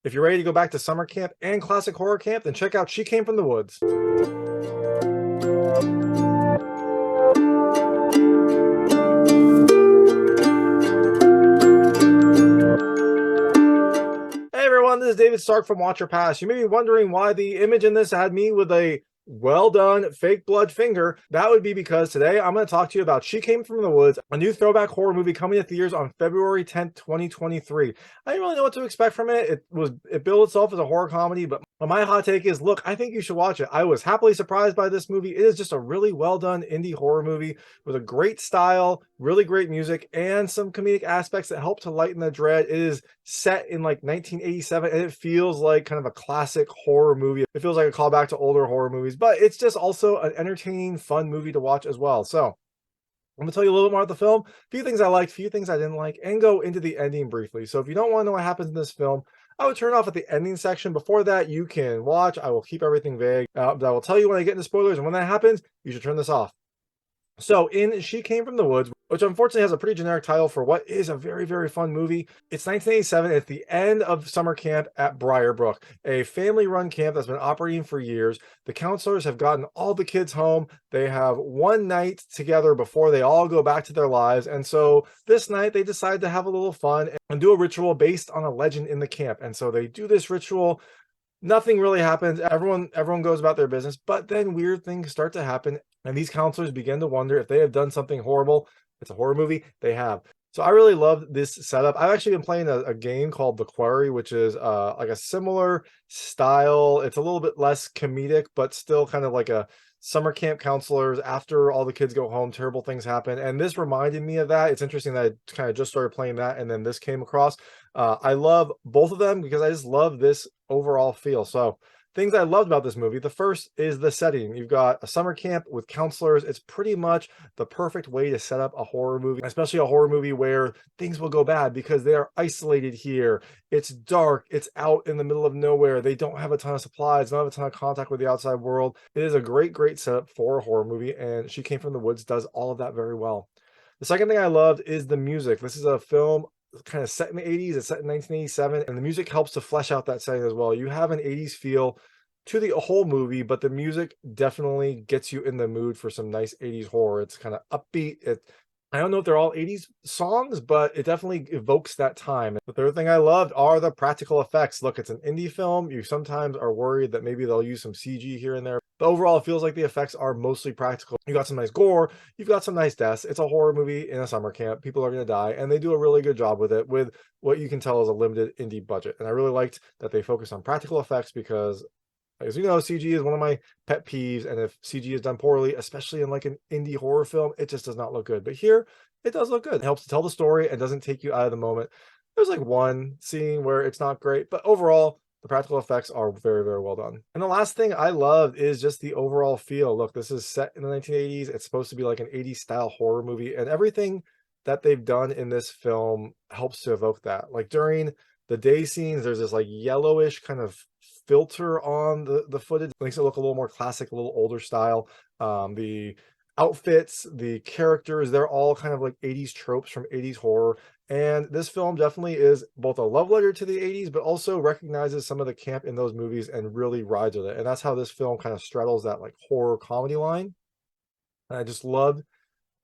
If you're ready to go back to summer camp and classic horror camp, then check out She Came from the Woods. Hey everyone, this is David Stark from Watcher Pass. You may be wondering why the image in this had me with a well done fake blood finger. That would be because today I'm going to talk to you about She Came from the Woods, a new throwback horror movie coming to theaters on February 10th, 2023. I didn't really know what to expect from it. It billed itself as a horror comedy, but my hot take is, look, I think you should watch it. I was happily surprised by this movie. It is just a really well done indie horror movie with a great style, really great music, and some comedic aspects that help to lighten the dread. It is set in like 1987, and it feels like kind of a classic horror movie. It feels like a callback to older horror movies, but it's just also an entertaining, fun movie to watch as well. So I'm going to tell you a little bit more about the film, a few things I liked, a few things I didn't like, and go into the ending briefly. So if you don't want to know what happens in this film, I would turn off at the ending section. Before that, you can watch. I will keep everything vague. But I will tell you when I get into spoilers, and when that happens, you should turn this off. So in She Came from the Woods, which unfortunately has a pretty generic title for what is a very, very fun movie. It's 1987. It's the end of summer camp at Briarbrook, a family-run camp that's been operating for years. The counselors have gotten all the kids home. They have one night together before they all go back to their lives. And so this night they decide to have a little fun and do a ritual based on a legend in the camp. And so they do this ritual. Nothing really happens. Everyone goes about their business, but then weird things start to happen, and these counselors begin to wonder if they have done something horrible. It's a horror movie. They have. So I really loved this setup. I've actually been playing a game called The Quarry, which is like a similar style. It's a little bit less comedic, but still kind of like a summer camp counselors. After all the kids go home, terrible things happen. And this reminded me of that. It's interesting that I kind of just started playing that, and then this came across. I love both of them because I just love this overall feel. So things I loved about this movie. The first is the setting. You've got a summer camp with counselors. It's pretty much the perfect way to set up a horror movie, especially a horror movie where things will go bad because they are isolated here. It's dark. It's out in the middle of nowhere. They don't have a ton of supplies, don't have a ton of contact with the outside world. It is a great, great setup for a horror movie, and She Came from the Woods does all of that very well. The second thing I loved is the music. This is a film kind of set in the 80s. It's set in 1987, and the music helps to flesh out that setting as well. You have an 80s feel to the whole movie, but the music definitely gets you in the mood for some nice 80s horror. It's kind of upbeat. I don't know if they're all 80s songs, but it definitely evokes that time. The third thing I loved are the practical effects. Look, it's an indie film. You sometimes are worried that maybe they'll use some CG here and there, but overall, it feels like the effects are mostly practical. You got some nice gore. You've got some nice deaths. It's a horror movie in a summer camp. People are going to die, and they do a really good job with it with what you can tell is a limited indie budget. And I really liked that they focus on practical effects because, as you know, CG is one of my pet peeves, and if CG is done poorly, especially in like an indie horror film, it just does not look good. But here, it does look good. It helps to tell the story and doesn't take you out of the moment. There's like one scene where it's not great, but overall, the practical effects are very, very well done. And the last thing I loved is just the overall feel. Look, this is set in the 1980s. It's supposed to be like an 80s style horror movie, and everything that they've done in this film helps to evoke that. Like during the day scenes, there's this like yellowish kind of filter on the footage. It makes it look a little more classic, a little older style. The outfits, the characters, they're all kind of like 80s tropes from 80s horror. And this film definitely is both a love letter to the 80s, but also recognizes some of the camp in those movies and really rides with it. And that's how this film kind of straddles that like horror comedy line. And I just loved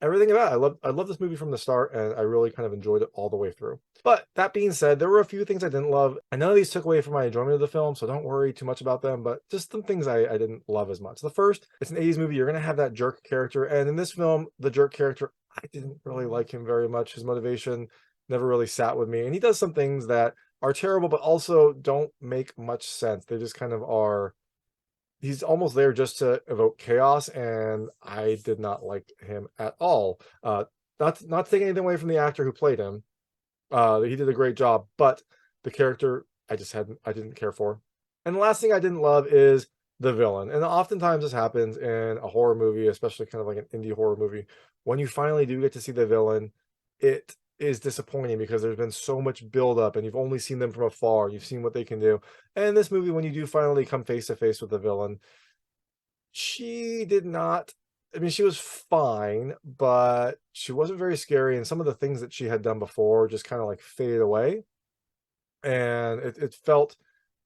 everything about it. I love this movie from the start, and I really kind of enjoyed it all the way through. But that being said, there were a few things I didn't love, and none of these took away from my enjoyment of the film, so don't worry too much about them, but just some things I didn't love as much. The first, it's an 80s movie. You're going to have that jerk character, and in this film, the jerk character, I didn't really like him very much. His motivation never really sat with me, and he does some things that are terrible, but also don't make much sense. They just kind of are. He's almost there just to evoke chaos, and I did not like him at all. Not taking anything away from the actor who played him. He did a great job, but the character I didn't care for. And the last thing I didn't love is the villain. And oftentimes this happens in a horror movie, especially kind of like an indie horror movie. When you finally do get to see the villain, it is disappointing because there's been so much buildup, and you've only seen them from afar. You've seen what they can do. And in this movie, when you do finally come face to face with the villain, she did not. I mean, she was fine, but she wasn't very scary. And some of the things that she had done before just kind of like faded away. And it felt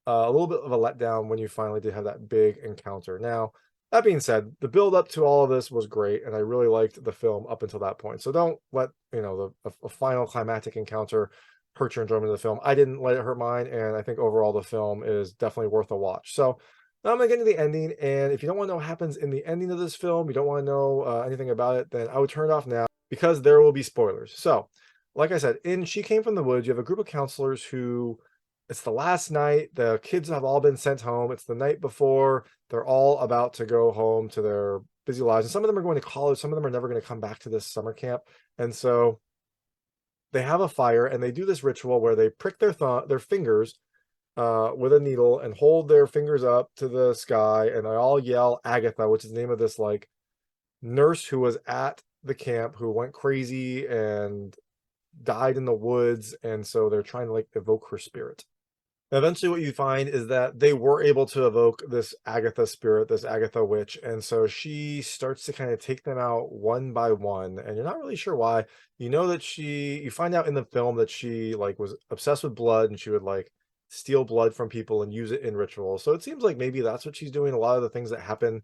a little bit of a letdown when you finally did have that big encounter. Now, that being said, the build up to all of this was great, and I really liked the film up until that point. So don't let a final climactic encounter hurt your enjoyment of the film. I didn't let it hurt mine, and I think overall the film is definitely worth a watch. So now I'm gonna get into the ending, and if you don't want to know what happens in the ending of this film, you don't want to know anything about it, then I would turn it off now because there will be spoilers. So, like I said, in She Came from the Woods, you have a group of counselors who it's the last night. The kids have all been sent home. It's the night before they're all about to go home to their busy lives. And some of them are going to college. Some of them are never going to come back to this summer camp. And so they have a fire and they do this ritual where they prick their fingers with a needle and hold their fingers up to the sky. And they all yell Agatha, which is the name of this like nurse who was at the camp who went crazy and died in the woods. And so they're trying to like evoke her spirit. Eventually what you find is that they were able to evoke this Agatha spirit, this Agatha witch, and so she starts to kind of take them out one by one, and you're not really sure why. You know that you find out in the film that she like was obsessed with blood and she would like steal blood from people and use it in rituals. So it seems like maybe that's what she's doing. A lot of the things that happen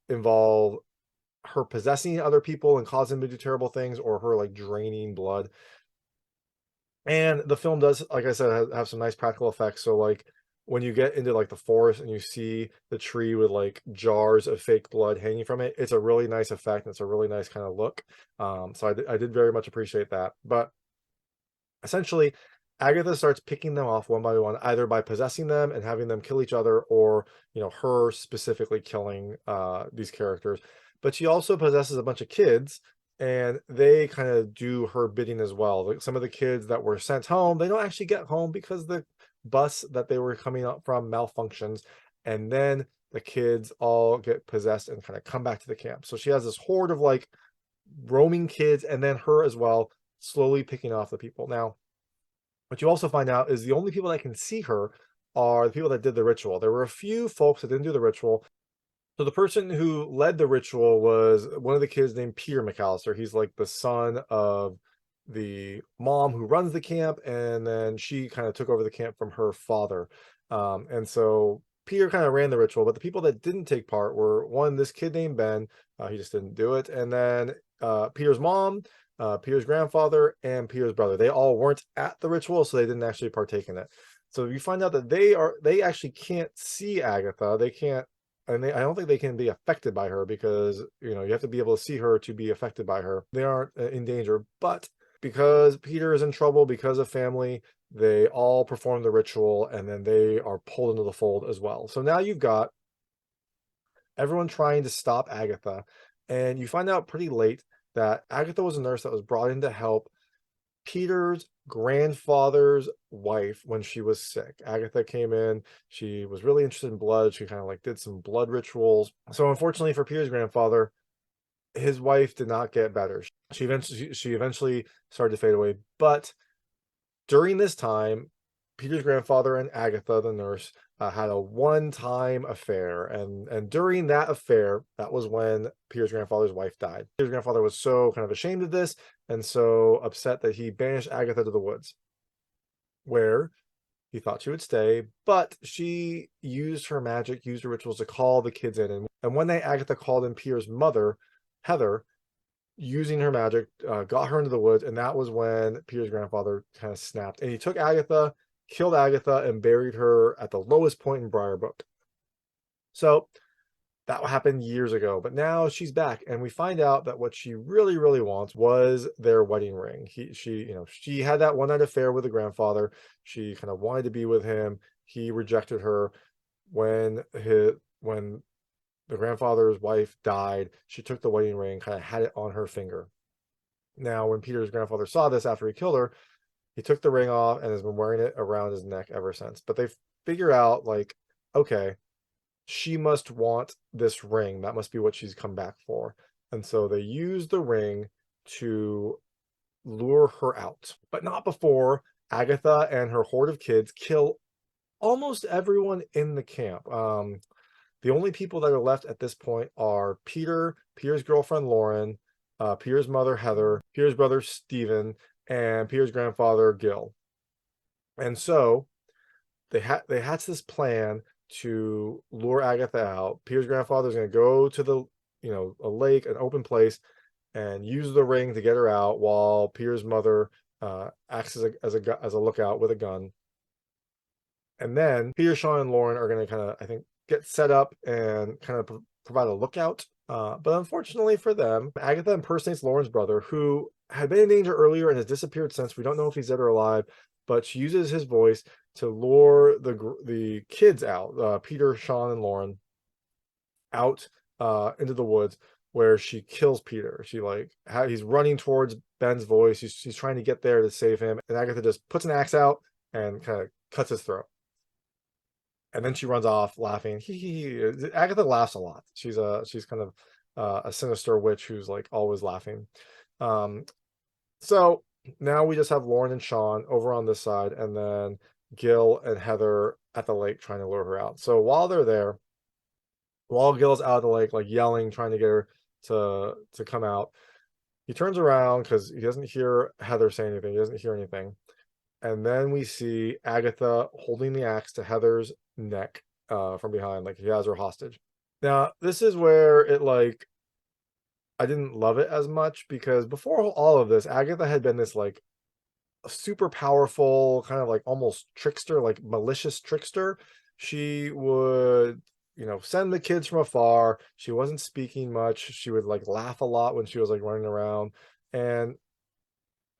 involve her possessing other people and causing them to do terrible things, or her like draining blood. And the film does, like I said, have some nice practical effects. So like when you get into like the forest and you see the tree with like jars of fake blood hanging from it, it's a really nice effect. And it's a really nice kind of look. So I did very much appreciate that. But essentially, Agatha starts picking them off one by one, either by possessing them and having them kill each other, or her specifically killing these characters. But she also possesses a bunch of kids, and they kind of do her bidding as well. Like some of the kids that were sent home, they don't actually get home because the bus that they were coming up from malfunctions, and then the kids all get possessed and kind of come back to the camp. So she has this horde of like roaming kids, and then her as well, slowly picking off the people. Now, what you also find out is the only people that can see her are the people that did the ritual. There were a few folks that didn't do the ritual. So the person who led the ritual was one of the kids named Peter McAllister. He's like the son of the mom who runs the camp, and then she kind of took over the camp from her father. And so Peter kind of ran the ritual, but the people that didn't take part were this kid named Ben. He just didn't do it. And then Peter's mom, Peter's grandfather, and Peter's brother. They all weren't at the ritual, so they didn't actually partake in it. So you find out that they actually can't see Agatha. They can't, and I don't think they can be affected by her, because you have to be able to see her to be affected by her. They aren't in danger, but because Peter is in trouble because of family, they all perform the ritual, and then they are pulled into the fold as well. So now you've got everyone trying to stop Agatha, and you find out pretty late that Agatha was a nurse that was brought in to help Peter's grandfather's wife when she was sick. Agatha came in. She was really interested in blood. She kind of like did some blood rituals. So unfortunately for Peter's grandfather, his wife did not get better. She eventually started to fade away. But during this time, Peter's grandfather and Agatha, the nurse, had a one-time affair, and during that affair, that was when Peter's grandfather's wife died. Peter's grandfather was so kind of ashamed of this and so upset that he banished Agatha to the woods, where he thought she would stay, but she used her magic, used her rituals to call the kids in. And one night, Agatha called in Peter's mother, Heather, using her magic, got her into the woods, and that was when Peter's grandfather kind of snapped. And he took Agatha, killed Agatha, and buried her at the lowest point in Briarbrook. So that happened years ago, but now she's back, and we find out that what she really, really wants was their wedding ring. She had that one night affair with the grandfather. She kind of wanted to be with him. He rejected her. When the grandfather's wife died, she took the wedding ring, kind of had it on her finger. Now, when Peter's grandfather saw this after he killed her, he took the ring off and has been wearing it around his neck ever since. But they figure out, like, okay, she must want this ring. That must be what she's come back for. And so they use the ring to lure her out, but not before Agatha and her horde of kids kill almost everyone in the camp. The only people that are left at this point are Peter's girlfriend Lauren, Peter's mother Heather, Peter's brother Stephen, and Peter's grandfather Gil. And so they hatch this plan to lure Agatha out. Peter's grandfather is going to go to the a lake, an open place, and use the ring to get her out, while Peter's mother acts as a lookout with a gun. And then Peter, Sean, and Lauren are going to kind of, I think, get set up and kind of provide a lookout. But unfortunately for them, Agatha impersonates Lauren's brother, who had been in danger earlier and has disappeared since. We don't know if he's dead or alive, but she uses his voice to lure the kids out, Peter, Sean, and Lauren, out into the woods, where she kills Peter. She he's running towards Ben's voice. She's trying to get there to save him, and Agatha just puts an axe out and kind of cuts his throat. And then she runs off laughing. Agatha laughs a lot. She's kind of a sinister witch who's like always laughing. So now we just have Lauren and Sean over on this side, and then Gil and Heather at the lake trying to lure her out. So while they're there, while Gil's out of the lake, like yelling, trying to get her to come out, he turns around because he doesn't hear Heather say anything. He doesn't hear anything. And then we see Agatha holding the axe to Heather's neck from behind, like he has her hostage. Now, this is where I didn't love it as much, because before all of this, Agatha had been this like super powerful, kind of like almost trickster, like malicious trickster. She would, send the kids from afar. She wasn't speaking much. She would like laugh a lot when she was like running around. And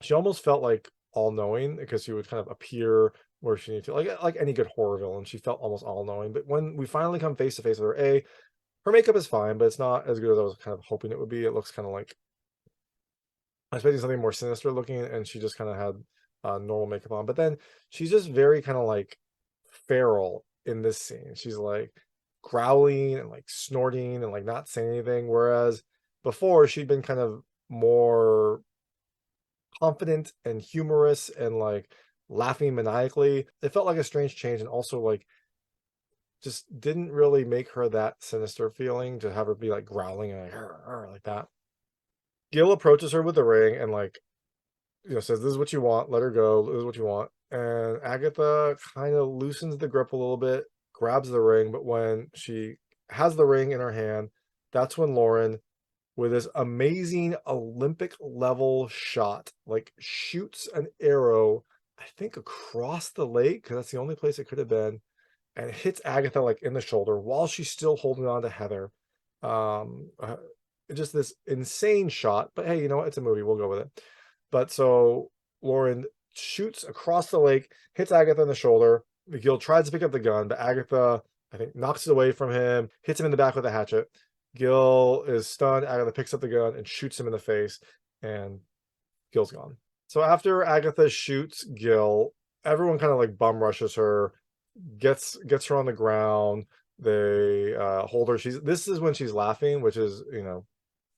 she almost felt like all-knowing, because she would kind of appear where she needed to, like any good horror villain. She felt almost all-knowing. But when we finally come face to face with her, her makeup is fine, but it's not as good as I was kind of hoping it would be. It looks kind of like I was expecting something more sinister looking, and she just kind of had normal makeup on. But then she's just very kind of like feral in this scene. She's like growling and like snorting and like not saying anything, whereas before she'd been kind of more confident and humorous and like laughing maniacally. It felt like a strange change, and also like just didn't really make her that sinister feeling to have her be like growling and like that. Gil approaches her with the ring and says, "This is what you want, let her go, this is what you want." And Agatha kind of loosens the grip a little bit, grabs the ring, but when she has the ring in her hand, that's when Lauren, with this amazing Olympic level shot, like shoots an arrow, I think across the lake, because that's the only place it could have been, and hits Agatha like in the shoulder while she's still holding on to Heather. Just this insane shot, but hey, it's a movie, we'll go with it. But so Lauren shoots across the lake, hits Agatha in the shoulder. Gil tries to pick up the gun, but Agatha, I think, knocks it away from him, hits him in the back with a hatchet. Gil is stunned. Agatha picks up the gun and shoots him in the face, and Gil's gone. So after Agatha shoots Gil, everyone kind of like bum rushes her, gets her on the ground. They hold her. This is when she's laughing, which is,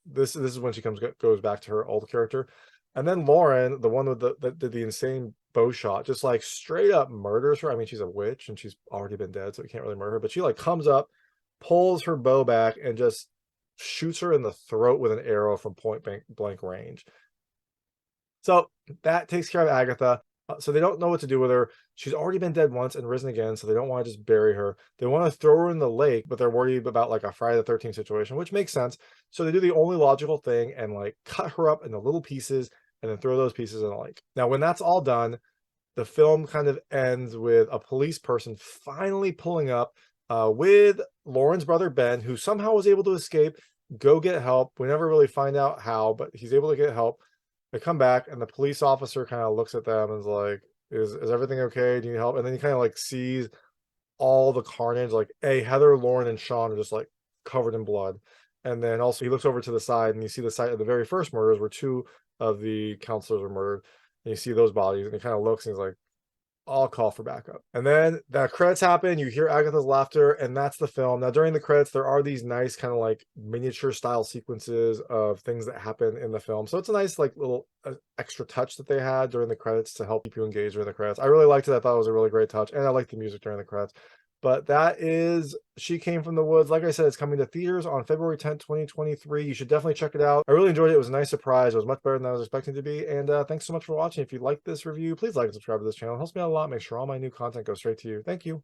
this is when she goes back to her old character. And then Lauren, the one that did the insane bow shot, just like straight up murders her. I mean, she's a witch and she's already been dead, so we can't really murder her, but she like comes up, pulls her bow back, and just shoots her in the throat with an arrow from point blank range. So that takes care of Agatha. So they don't know what to do with her. She's already been dead once and risen again, so they don't want to just bury her. They want to throw her in the lake, but they're worried about like a Friday the 13th situation, which makes sense. So they do the only logical thing and like cut her up into little pieces and then throw those pieces in the lake. Now, when that's all done, the film kind of ends with a police person finally pulling up with Lauren's brother Ben, who somehow was able to escape, go get help. We never really find out how, but he's able to get help. They come back, and the police officer kind of looks at them and is like, is everything okay? Do you need help? And then he kind of like sees all the carnage, like, hey, Heather, Lauren, and Sean are just like covered in blood. And then also he looks over to the side, and you see the site of the very first murders where two of the counselors were murdered. And you see those bodies, and he kind of looks and he's like, I'll call for backup. And then the credits happen, you hear Agatha's laughter, and that's the film. Now, during the credits, there are these nice kind of like miniature style sequences of things that happen in the film. So it's a nice like little extra touch that they had during the credits to help keep you engaged during the credits. I really liked it. I thought it was a really great touch, and I liked the music during the credits. But that is She Came from the Woods. Like I said, it's coming to theaters on February 10th, 2023. You should definitely check it out. I really enjoyed it. It was a nice surprise. It was much better than I was expecting to be. And thanks so much for watching. If you like this review, please like and subscribe to this channel. It helps me out a lot. Make sure all my new content goes straight to you. Thank you.